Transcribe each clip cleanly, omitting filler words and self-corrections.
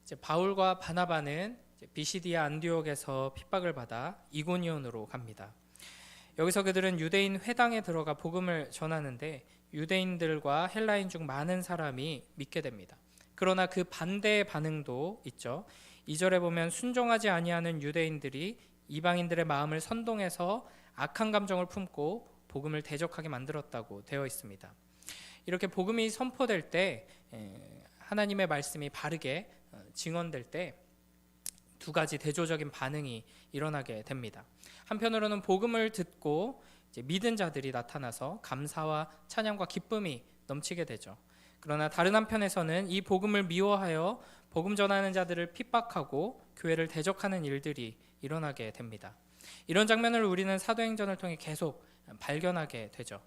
이제 바울과 바나바는 비시디아 안디옥에서 핍박을 받아 이고니온으로 갑니다. 여기서 그들은 유대인 회당에 들어가 복음을 전하는데 유대인들과 헬라인 중 많은 사람이 믿게 됩니다. 그러나 그 반대의 반응도 있죠. 2절에 보면 순종하지 아니하는 유대인들이 이방인들의 마음을 선동해서 악한 감정을 품고 복음을 대적하게 만들었다고 되어 있습니다. 이렇게 복음이 선포될 때 하나님의 말씀이 바르게 증언될 때 두 가지 대조적인 반응이 일어나게 됩니다. 한편으로는 복음을 듣고 이제 믿은 자들이 나타나서 감사와 찬양과 기쁨이 넘치게 되죠. 그러나 다른 한편에서는 이 복음을 미워하여 복음 전하는 자들을 핍박하고 교회를 대적하는 일들이 일어나게 됩니다. 이런 장면을 우리는 사도행전을 통해 계속 발견하게 되죠.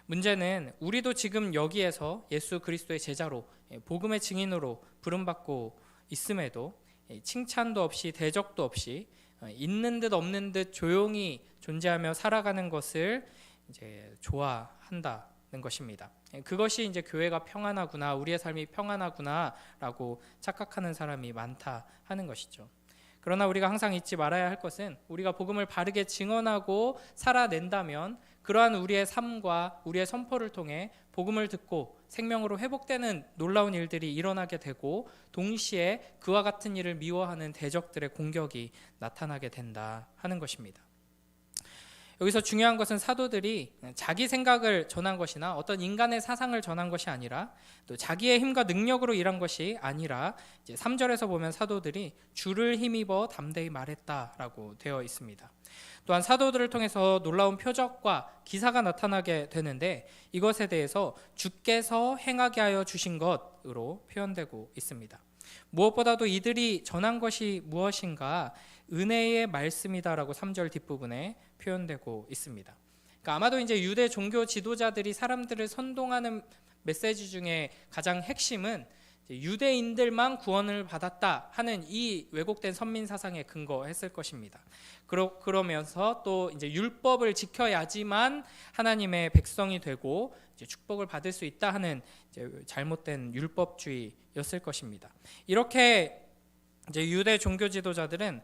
문제는 우리도 지금 여기에서 예수 그리스도의 제자로 복음의 증인으로 부름받고 있음에도 칭찬도 없이 대적도 없이 있는 듯 없는 듯 조용히 존재하며 살아가는 것을 이제 좋아한다는 것입니다. 그것이 이제 교회가 평안하구나, 우리의 삶이 평안하구나라고 착각하는 사람이 많다 하는 것이죠. 그러나 우리가 항상 잊지 말아야 할 것은 우리가 복음을 바르게 증언하고 살아낸다면 그러한 우리의 삶과 우리의 선포를 통해 복음을 듣고 생명으로 회복되는 놀라운 일들이 일어나게 되고 동시에 그와 같은 일을 미워하는 대적들의 공격이 나타나게 된다 하는 것입니다. 여기서 중요한 것은 사도들이 자기 생각을 전한 것이나 어떤 인간의 사상을 전한 것이 아니라 또 자기의 힘과 능력으로 일한 것이 아니라 이제 3절에서 보면 사도들이 주를 힘입어 담대히 말했다라고 되어 있습니다. 또한 사도들을 통해서 놀라운 표적과 기사가 나타나게 되는데 이것에 대해서 주께서 행하게 하여 주신 것으로 표현되고 있습니다. 무엇보다도 이들이 전한 것이 무엇인가? 은혜의 말씀이다라고 3절 뒷부분에 표현되고 있습니다. 그러니까 아마도 이제 유대 종교 지도자들이 사람들을 선동하는 메시지 중에 가장 핵심은 유대인들만 구원을 받았다 하는 이 왜곡된 선민 사상에 근거했을 것입니다. 그러면서 또 이제 율법을 지켜야지만 하나님의 백성이 되고 이제 축복을 받을 수 있다 하는 이제 잘못된 율법주의였을 것입니다. 이렇게 이제 유대 종교 지도자들은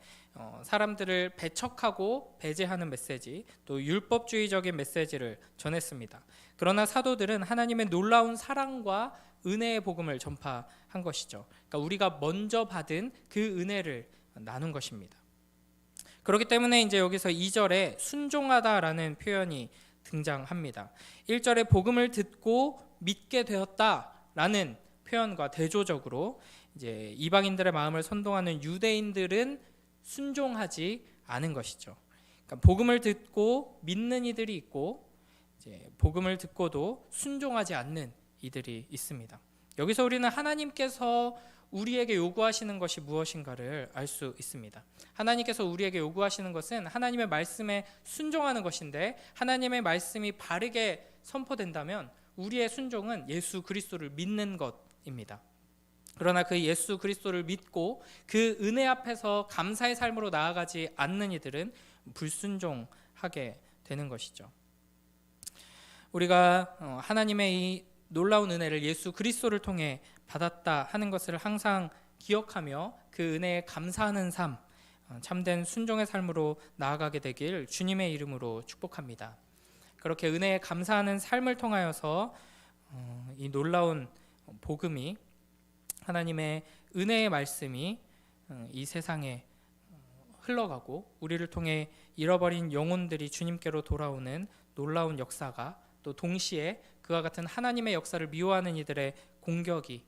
사람들을 배척하고 배제하는 메시지, 또 율법주의적인 메시지를 전했습니다. 그러나 사도들은 하나님의 놀라운 사랑과 은혜의 복음을 전파한 것이죠. 그러니까 우리가 먼저 받은 그 은혜를 나눈 것입니다. 그렇기 때문에 이제 여기서 2절에 순종하다라는 표현이 등장합니다. 1절에 복음을 듣고 믿게 되었다라는 표현과 대조적으로 이제 이방인들의 마음을 선동하는 유대인들은 순종하지 않은 것이죠. 그러니까 복음을 듣고 믿는 이들이 있고 이제 복음을 듣고도 순종하지 않는 이들이 있습니다. 여기서 우리는 하나님께서 우리에게 요구하시는 것이 무엇인가를 알 수 있습니다. 하나님께서 우리에게 요구하시는 것은 하나님의 말씀에 순종하는 것인데 하나님의 말씀이 바르게 선포된다면 우리의 순종은 예수 그리스도를 믿는 것입니다. 그러나 그 예수 그리스도를 믿고 그 은혜 앞에서 감사의 삶으로 나아가지 않는 이들은 불순종하게 되는 것이죠. 우리가 하나님의 이 놀라운 은혜를 예수 그리스도를 통해 받았다 하는 것을 항상 기억하며 그 은혜에 감사하는 삶, 참된 순종의 삶으로 나아가게 되길 주님의 이름으로 축복합니다. 그렇게 은혜에 감사하는 삶을 통하여서 이 놀라운 복음이 하나님의 은혜의 말씀이 이 세상에 흘러가고 우리를 통해 잃어버린 영혼들이 주님께로 돌아오는 놀라운 역사가 또 동시에 그와 같은 하나님의 역사를 미워하는 이들의 공격이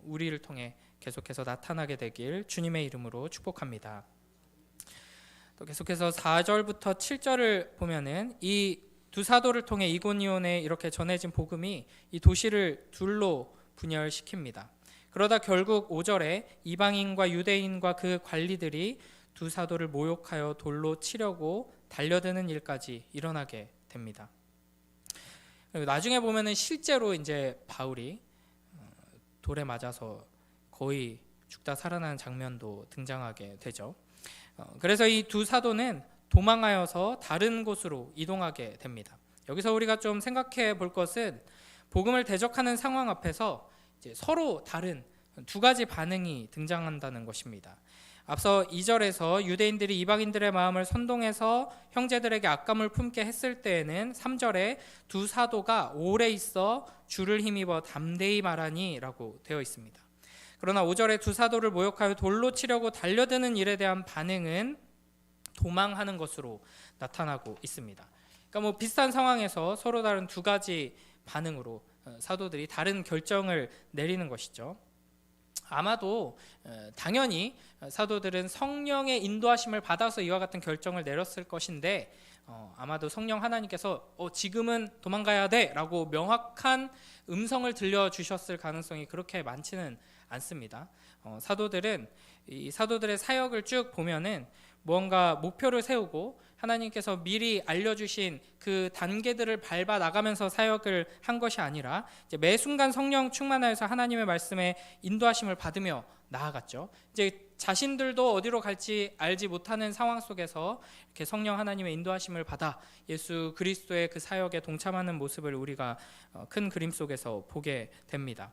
우리를 통해 계속해서 나타나게 되길 주님의 이름으로 축복합니다. 또 계속해서 4절부터 7절을 보면은 이 두 사도를 통해 이고니온에 이렇게 전해진 복음이 이 도시를 둘로 분열시킵니다. 그러다 결국 5절에 이방인과 유대인과 그 관리들이 두 사도를 모욕하여 돌로 치려고 달려드는 일까지 일어나게 됩니다. 나중에 보면은 실제로 이제 바울이 돌에 맞아서 거의 죽다 살아나는 장면도 등장하게 되죠. 그래서 이 두 사도는 도망하여서 다른 곳으로 이동하게 됩니다. 여기서 우리가 좀 생각해 볼 것은 복음을 대적하는 상황 앞에서 이제 서로 다른 두 가지 반응이 등장한다는 것입니다. 앞서 2절에서 유대인들이 이방인들의 마음을 선동해서 형제들에게 악감을 품게 했을 때에는 3절에 두 사도가 오래 있어 주를 힘입어 담대히 말하니 라고 되어 있습니다. 그러나 5절에 두 사도를 모욕하여 돌로 치려고 달려드는 일에 대한 반응은 도망하는 것으로 나타나고 있습니다. 그러니까 비슷한 상황에서 서로 다른 두 가지 반응으로 사도들이 다른 결정을 내리는 것이죠. 아마도 당연히 사도들은 성령의 인도하심을 받아서 이와 같은 결정을 내렸을 것인데 아마도 성령 하나님께서 지금은 도망가야 돼 라고 명확한 음성을 들려주셨을 가능성이 그렇게 많지는 않습니다. 사도들은 이 사도들의 사역을 쭉 보면은 무언가 목표를 세우고 하나님께서 미리 알려주신 그 단계들을 밟아 나가면서 사역을 한 것이 아니라 이제 매 순간 성령 충만하여서 하나님의 말씀에 인도하심을 받으며 나아갔죠. 이제 자신들도 어디로 갈지 알지 못하는 상황 속에서 이렇게 성령 하나님의 인도하심을 받아 예수 그리스도의 그 사역에 동참하는 모습을 우리가 큰 그림 속에서 보게 됩니다.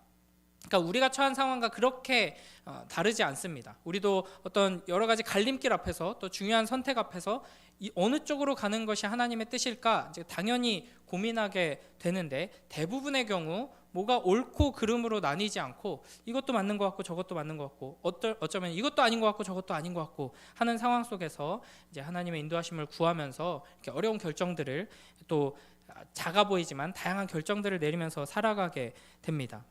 그러니까 우리가 처한 상황과 그렇게 다르지 않습니다. 우리도 어떤 여러 가지 갈림길 앞에서 또 중요한 선택 앞에서 어느 쪽으로 가는 것이 하나님의 뜻일까 이제 당연히 고민하게 되는데 대부분의 경우 뭐가 옳고 그름으로 나뉘지 않고 이것도 맞는 것 같고 저것도 맞는 것 같고 어쩌면 이것도 아닌 것 같고 저것도 아닌 것 같고 하는 상황 속에서 이제 하나님의 인도하심을 구하면서 이렇게 어려운 결정들을 또 작아 보이지만 다양한 결정들을 내리면서 살아가게 됩니다.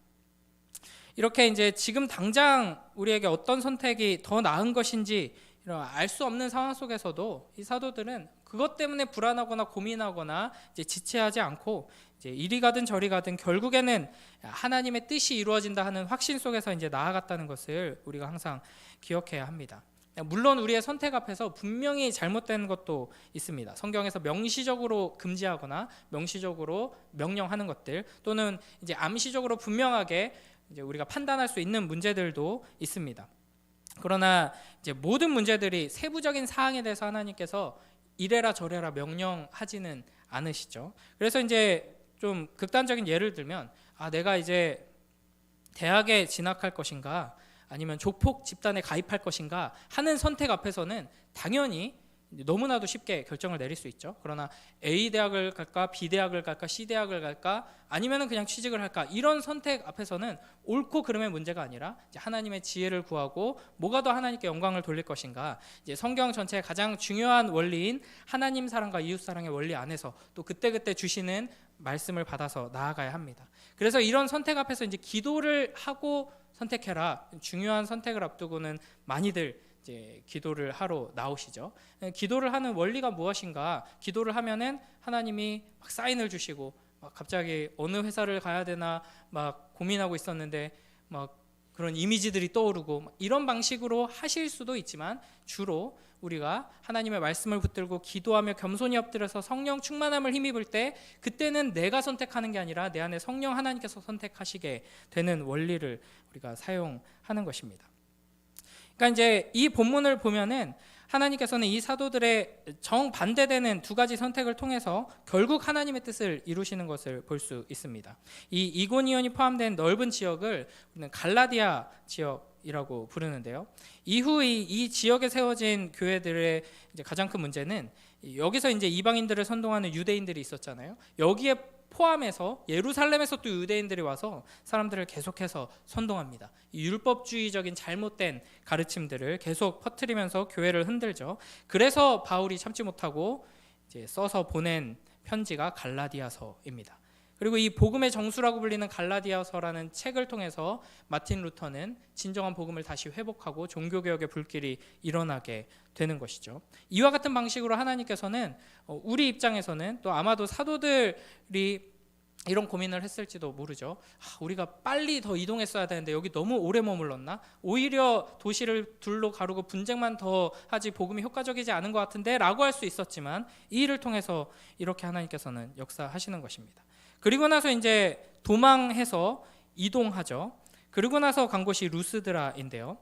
이렇게 이제 지금 당장 우리에게 어떤 선택이 더 나은 것인지 알 수 없는 상황 속에서도 이 사도들은 그것 때문에 불안하거나 고민하거나 이제 지체하지 않고 이제 이리 가든 저리 가든 결국에는 하나님의 뜻이 이루어진다 하는 확신 속에서 이제 나아갔다는 것을 우리가 항상 기억해야 합니다. 물론 우리의 선택 앞에서 분명히 잘못된 것도 있습니다. 성경에서 명시적으로 금지하거나 명시적으로 명령하는 것들 또는 이제 암시적으로 분명하게 이제 우리가 판단할 수 있는 문제들도 있습니다. 그러나 이제 모든 문제들이 세부적인 사항에 대해서 하나님께서 이래라 저래라 명령하지는 않으시죠. 그래서 이제 좀 극단적인 예를 들면 내가 이제 대학에 진학할 것인가 아니면 조폭 집단에 가입할 것인가 하는 선택 앞에서는 당연히 너무나도 쉽게 결정을 내릴 수 있죠. 그러나 A 대학을 갈까 B 대학을 갈까 C 대학을 갈까 아니면 그냥 취직을 할까 이런 선택 앞에서는 옳고 그름의 문제가 아니라 이제 하나님의 지혜를 구하고 뭐가 더 하나님께 영광을 돌릴 것인가 이제 성경 전체의 가장 중요한 원리인 하나님 사랑과 이웃 사랑의 원리 안에서 또 그때그때 주시는 말씀을 받아서 나아가야 합니다. 그래서 이런 선택 앞에서 이제 기도를 하고 선택해라. 중요한 선택을 앞두고는 많이들 이제 기도를 하러 나오시죠. 기도를 하는 원리가 무엇인가? 기도를 하면은 하나님이 막 사인을 주시고 막 갑자기 어느 회사를 가야 되나 막 고민하고 있었는데 막 그런 이미지들이 떠오르고 이런 방식으로 하실 수도 있지만 주로 우리가 하나님의 말씀을 붙들고 기도하며 겸손히 엎드려서 성령 충만함을 힘입을 때 그때는 내가 선택하는 게 아니라 내 안에 성령 하나님께서 선택하시게 되는 원리를 우리가 사용하는 것입니다. 그러니까 이제 이 본문을 보면은 하나님께서는 이 사도들의 정반대되는 두 가지 선택을 통해서 결국 하나님의 뜻을 이루시는 것을 볼 수 있습니다. 이 이고니온이 포함된 넓은 지역을 우리는 갈라디아 지역이라고 부르는데요. 이후 이 지역에 세워진 교회들의 이제 가장 큰 문제는 여기서 이제 이방인들을 선동하는 유대인들이 있었잖아요. 여기에 포함해서 예루살렘에서 또 유대인들이 와서 사람들을 계속해서 선동합니다. 이 율법주의적인 잘못된 가르침들을 계속 퍼뜨리면서 교회를 흔들죠. 그래서 바울이 참지 못하고 이제 써서 보낸 편지가 갈라디아서입니다. 그리고 이 복음의 정수라고 불리는 갈라디아서라는 책을 통해서 마틴 루터는 진정한 복음을 다시 회복하고 종교개혁의 불길이 일어나게 되는 것이죠. 이와 같은 방식으로 하나님께서는 우리 입장에서는 또 아마도 사도들이 이런 고민을 했을지도 모르죠. 우리가 빨리 더 이동했어야 되는데 여기 너무 오래 머물렀나? 오히려 도시를 둘로 가르고 분쟁만 더 하지 복음이 효과적이지 않은 것 같은데 라고 할 수 있었지만 이 일을 통해서 이렇게 하나님께서는 역사하시는 것입니다. 그리고 나서 이제 도망해서 이동하죠. 그리고 나서 간 곳이 루스드라인데요.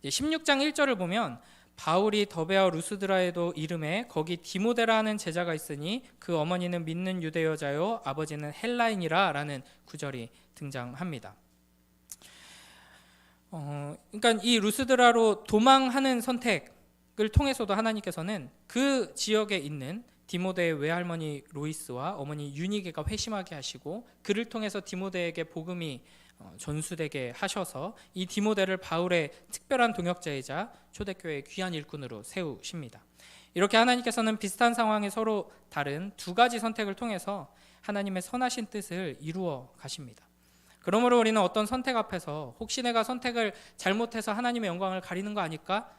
16장 1절을 보면 바울이 더베와 루스드라에도 이름에 거기 디모데라는 제자가 있으니 그 어머니는 믿는 유대 여자요 아버지는 헬라인이라 라는 구절이 등장합니다. 그러니까 이 루스드라로 도망하는 선택을 통해서도 하나님께서는 그 지역에 있는 디모데의 외할머니 로이스와 어머니 유니게가 회심하게 하시고, 그를 통해서 디모데에게 복음이 전수되게 하셔서 이 디모데를 바울의 특별한 동역자이자 초대교회의 귀한 일꾼으로 세우십니다. 이렇게 하나님께서는 비슷한 상황에 서로 다른 두 가지 선택을 통해서 하나님의 선하신 뜻을 이루어 가십니다. 그러므로 우리는 어떤 선택 앞에서 혹시 내가 선택을 잘못해서 하나님의 영광을 가리는 거 아닐까?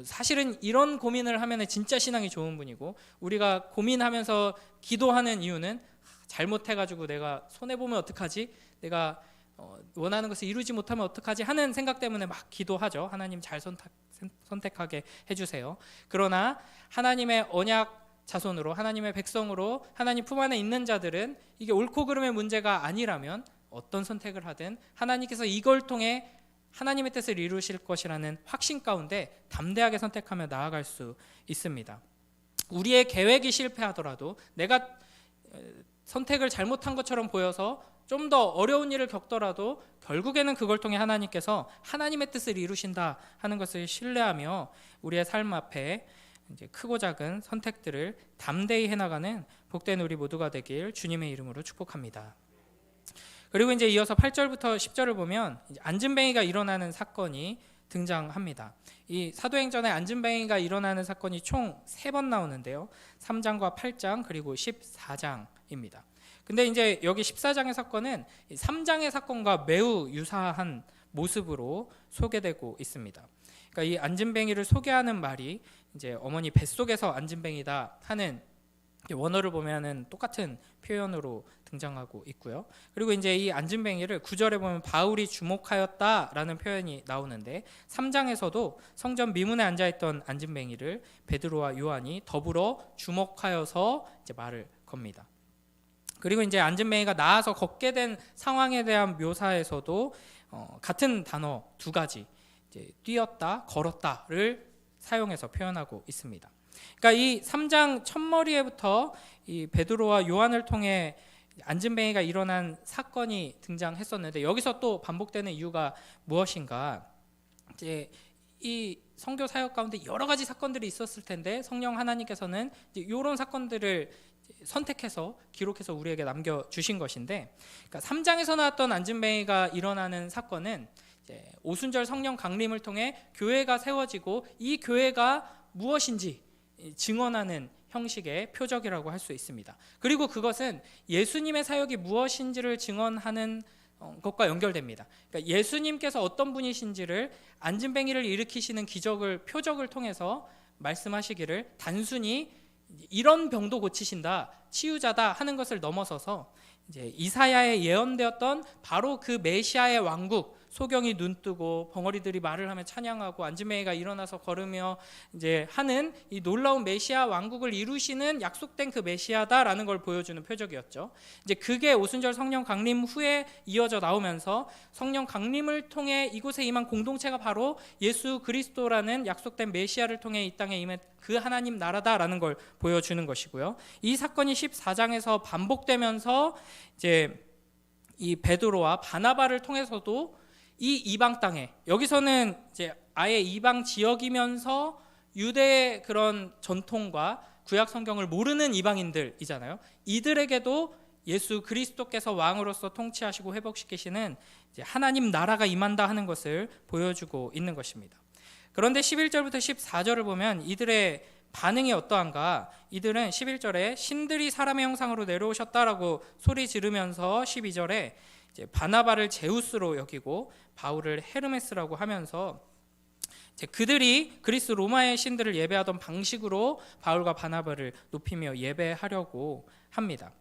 사실은 이런 고민을 하면 진짜 신앙이 좋은 분이고, 우리가 고민하면서 기도하는 이유는 잘못해가지고 내가 손해보면 어떡하지? 내가 원하는 것을 이루지 못하면 어떡하지? 하는 생각 때문에 막 기도하죠. 하나님 잘 선택하게 해주세요. 그러나 하나님의 언약 자손으로, 하나님의 백성으로, 하나님 품 안에 있는 자들은 이게 옳고 그름의 문제가 아니라면 어떤 선택을 하든 하나님께서 이걸 통해 하나님의 뜻을 이루실 것이라는 확신 가운데 담대하게 선택하며 나아갈 수 있습니다. 우리의 계획이 실패하더라도, 내가 선택을 잘못한 것처럼 보여서 좀 더 어려운 일을 겪더라도 결국에는 그걸 통해 하나님께서 하나님의 뜻을 이루신다 하는 것을 신뢰하며 우리의 삶 앞에 이제 크고 작은 선택들을 담대히 해나가는 복된 우리 모두가 되길 주님의 이름으로 축복합니다. 그리고 이제 이어서 8절부터 10절을 보면 안진뱅이가 일어나는 사건이 등장합니다. 이 사도행전에 안진뱅이가 일어나는 사건이 총 3번 나오는데요. 3장과 8장 그리고 14장입니다. 근데 이제 여기 14장의 사건은 3장의 사건과 매우 유사한 모습으로 소개되고 있습니다. 그러니까 이 안진뱅이를 소개하는 말이 이제 어머니 뱃속에서 안진뱅이다 하는 원어를 보면은 똑같은 표현으로 등장하고 있고요. 그리고 이제 이 안진뱅이를 9절에 보면 바울이 주목하였다라는 표현이 나오는데, 3장에서도 성전 미문에 앉아있던 안진뱅이를 베드로와 요한이 더불어 주목하여서 이제 말을 겁니다. 그리고 이제 안진뱅이가 나아서 걷게 된 상황에 대한 묘사에서도 같은 단어 2가지, 이제 뛰었다, 걸었다를 사용해서 표현하고 있습니다. 그러니까 이 3장 첫머리에부터 이 베드로와 요한을 통해 안진뱅이가 일어난 사건이 등장했었는데, 여기서 또 반복되는 이유가 무엇인가? 이제 이 선교 사역 가운데 여러 가지 사건들이 있었을 텐데 성령 하나님께서는 이런 사건들을 선택해서 기록해서 우리에게 남겨주신 것인데, 그러니까 3장에서 나왔던 안진뱅이가 일어나는 사건은 이제 오순절 성령 강림을 통해 교회가 세워지고 이 교회가 무엇인지 증언하는 형식의 표적이라고 할 수 있습니다. 그리고 그것은 예수님의 사역이 무엇인지를 증언하는 것과 연결됩니다. 그러니까 예수님께서 어떤 분이신지를 안진뱅이를 일으키시는 기적을, 표적을 통해서 말씀하시기를 단순히 이런 병도 고치신다, 치유자다 하는 것을 넘어서서 이제 이사야에 예언되었던 바로 그 메시아의 왕국, 소경이 눈뜨고 벙어리들이 말을 하며 찬양하고 안진뱅이가 일어나서 걸으며 이제 하는 이 놀라운 메시아 왕국을 이루시는 약속된 그 메시아다라는 걸 보여주는 표적이었죠. 이제 그게 오순절 성령 강림 후에 이어져 나오면서 성령 강림을 통해 이곳에 임한 공동체가 바로 예수 그리스도라는 약속된 메시아를 통해 이 땅에 임한 그 하나님 나라다라는 걸 보여주는 것이고요. 이 사건이 14장에서 반복되면서 이제 이 베드로와 바나바를 통해서도 이 이방 땅에, 여기서는 이제 아예 이방 지역이면서 유대의 그런 전통과 구약 성경을 모르는 이방인들이잖아요. 이들에게도 예수 그리스도께서 왕으로서 통치하시고 회복시키시는 이제 하나님 나라가 임한다 하는 것을 보여주고 있는 것입니다. 그런데 11절부터 14절을 보면 이들의 반응이 어떠한가? 이들은 11절에 신들이 사람의 형상으로 내려오셨다라고 소리 지르면서 12절에 이제 바나바를 제우스로 여기고 바울을 헤르메스라고 하면서 이제 그들이 그리스 로마의 신들을 예배하던 방식으로 바울과 바나바를 높이며 예배하려고 합니다.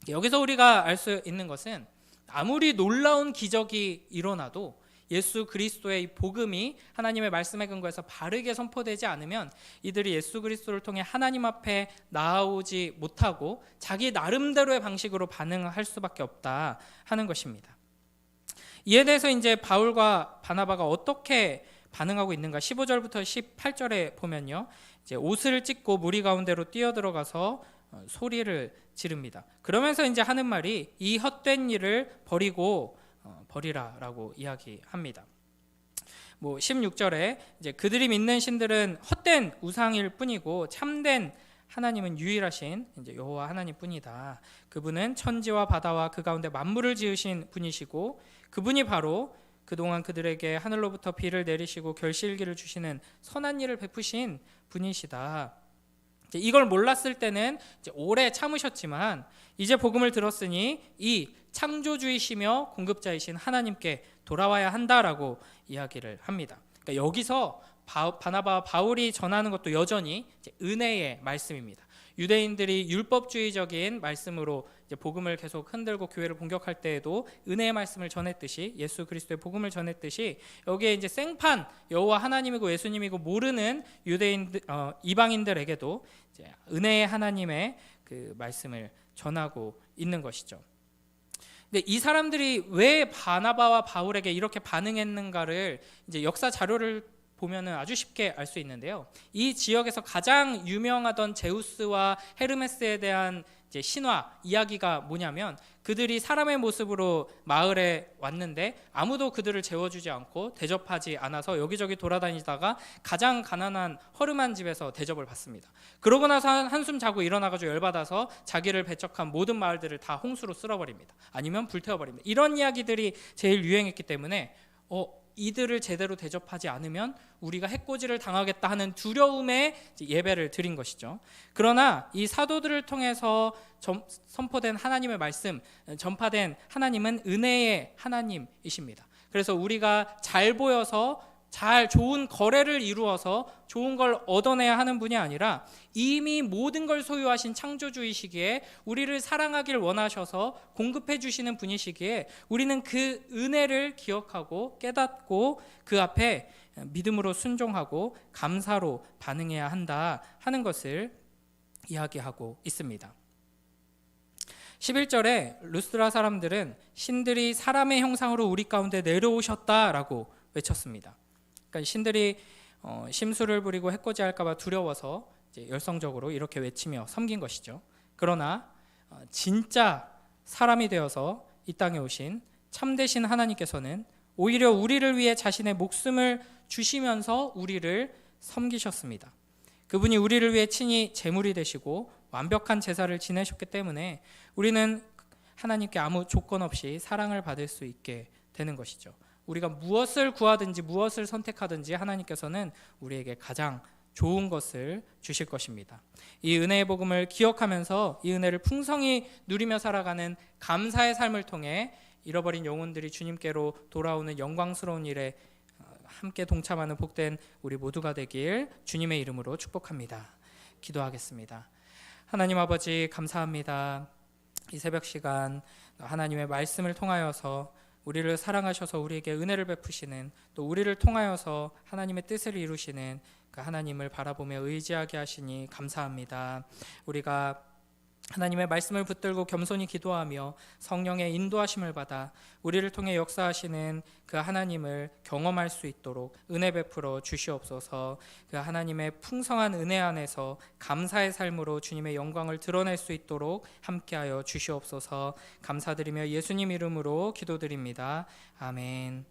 여기서 우리가 알 수 있는 것은 아무리 놀라운 기적이 일어나도 예수 그리스도의 이 복음이 하나님의 말씀에 근거해서 바르게 선포되지 않으면 이들이 예수 그리스도를 통해 하나님 앞에 나아오지 못하고 자기 나름대로의 방식으로 반응할 수밖에 없다 하는 것입니다. 이에 대해서 이제 바울과 바나바가 어떻게 반응하고 있는가? 15절부터 18절에 보면요, 이제 옷을 찢고 무리 가운데로 뛰어들어가서 소리를 지릅니다. 그러면서 이제 하는 말이 이 헛된 일을 버리라라고 이야기합니다. 16절에 이제 그들이 믿는 신들은 헛된 우상일 뿐이고 참된 하나님은 유일하신 이제 여호와 하나님뿐이다. 그분은 천지와 바다와 그 가운데 만물을 지으신 분이시고 그분이 바로 그동안 그들에게 하늘로부터 비를 내리시고 결실기를 주시는 선한 일을 베푸신 분이시다. 이걸 몰랐을 때는 이제 오래 참으셨지만 이제 복음을 들었으니 이 창조주이시며 공급자이신 하나님께 돌아와야 한다라고 이야기를 합니다. 그러니까 여기서 바나바와 바울이 전하는 것도 여전히 이제 은혜의 말씀입니다. 유대인들이 율법주의적인 말씀으로 이제 복음을 계속 흔들고 교회를 공격할 때에도 은혜의 말씀을 전했듯이 예수 그리스도의 복음을 전했듯이 여기에 이제 생판 여호와 하나님이고 예수님이고 모르는 이방인들에게도 이제 은혜의 하나님의 그 말씀을 전하고 있는 것이죠. 근데 이 사람들이 왜 바나바와 바울에게 이렇게 반응했는가를 이제 역사 자료를 보면은 아주 쉽게 알 수 있는데요. 이 지역에서 가장 유명하던 제우스와 헤르메스에 대한 이제 신화 이야기가 뭐냐면 그들이 사람의 모습으로 마을에 왔는데 아무도 그들을 재워주지 않고 대접하지 않아서 여기저기 돌아다니다가 가장 가난한 허름한 집에서 대접을 받습니다. 그러고 나서 한숨 자고 일어나가지고 열받아서 자기를 배척한 모든 마을들을 다 홍수로 쓸어버립니다. 아니면 불태워버립니다. 이런 이야기들이 제일 유행했기 때문에 이들을 제대로 대접하지 않으면 우리가 해코지를 당하겠다 하는 두려움에 예배를 드린 것이죠. 그러나 이 사도들을 통해서 선포된 하나님의 말씀, 전파된 하나님은 은혜의 하나님이십니다. 그래서 우리가 잘 보여서 좋은 거래를 이루어서 좋은 걸 얻어내야 하는 분이 아니라 이미 모든 걸 소유하신 창조주이시기에 우리를 사랑하길 원하셔서 공급해 주시는 분이시기에 우리는 그 은혜를 기억하고 깨닫고 그 앞에 믿음으로 순종하고 감사로 반응해야 한다 하는 것을 이야기하고 있습니다. 11절에 루스드라 사람들은 신들이 사람의 형상으로 우리 가운데 내려오셨다라고 외쳤습니다. 그러니까 신들이 심술을 부리고 해코지할까 봐 두려워서 이제 열성적으로 이렇게 외치며 섬긴 것이죠. 그러나 진짜 사람이 되어서 이 땅에 오신 참되신 하나님께서는 오히려 우리를 위해 자신의 목숨을 주시면서 우리를 섬기셨습니다. 그분이 우리를 위해 친히 제물이 되시고 완벽한 제사를 지내셨기 때문에 우리는 하나님께 아무 조건 없이 사랑을 받을 수 있게 되는 것이죠. 우리가 무엇을 구하든지 무엇을 선택하든지 하나님께서는 우리에게 가장 좋은 것을 주실 것입니다. 이 은혜의 복음을 기억하면서 이 은혜를 풍성히 누리며 살아가는 감사의 삶을 통해 잃어버린 영혼들이 주님께로 돌아오는 영광스러운 일에 함께 동참하는 복된 우리 모두가 되길 주님의 이름으로 축복합니다. 기도하겠습니다. 하나님 아버지 감사합니다. 이 새벽 시간 하나님의 말씀을 통하여서 우리를 사랑하셔서 우리에게 은혜를 베푸시는 또 우리를 통하여서 하나님의 뜻을 이루시는 그 하나님을 바라보며 의지하게 하시니 감사합니다. 우리가 하나님의 말씀을 붙들고 겸손히 기도하며 성령의 인도하심을 받아 우리를 통해 역사하시는 그 하나님을 경험할 수 있도록 은혜 베풀어 주시옵소서. 그 하나님의 풍성한 은혜 안에서 감사의 삶으로 주님의 영광을 드러낼 수 있도록 함께하여 주시옵소서. 감사드리며 예수님 이름으로 기도드립니다. 아멘.